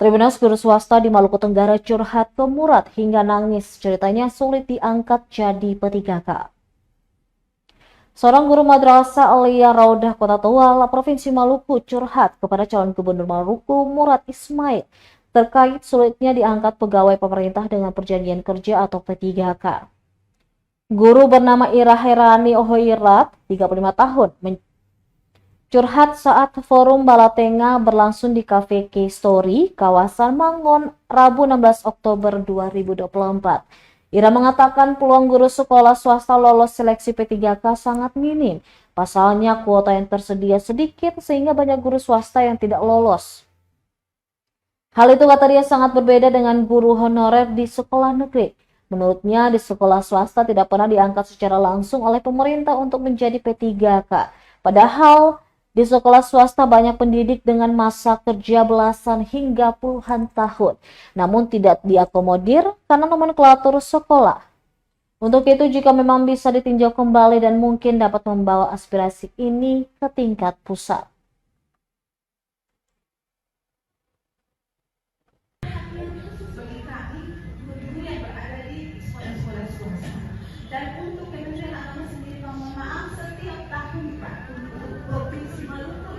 Tribunnews guru swasta di Maluku Tenggara curhat ke Murad hingga nangis. Ceritanya sulit diangkat jadi P3K. Seorang guru madrasah Alia Raudah Kota Tual, Provinsi Maluku curhat kepada calon gubernur Maluku Murad Ismail terkait sulitnya diangkat pegawai pemerintah dengan perjanjian kerja atau P3K. Guru bernama Ira Herani Ohoirat, 35 tahun, curhat saat forum Balatenga berlangsung di Cafe K Story, kawasan Mangon, Rabu 16 Oktober 2024. Ira mengatakan peluang guru sekolah swasta lolos seleksi P3K sangat minim. Pasalnya kuota yang tersedia sedikit sehingga banyak guru swasta yang tidak lolos. Hal itu kata dia sangat berbeda dengan guru honorer di sekolah negeri. Menurutnya di sekolah swasta tidak pernah diangkat secara langsung oleh pemerintah untuk menjadi P3K. Padahal di sekolah swasta banyak pendidik dengan masa kerja belasan hingga puluhan tahun, namun tidak diakomodir karena nomenklatur sekolah. Untuk itu, jika memang bisa ditinjau kembali dan mungkin dapat membawa aspirasi ini ke tingkat pusat. Dan untuk Kementerian Agama sendiri, mohon maaf, setiap tahun Pak, untuk Provinsi Maluku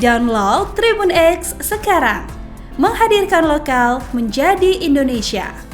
Download Tribun X sekarang, menghadirkan lokal menjadi Indonesia.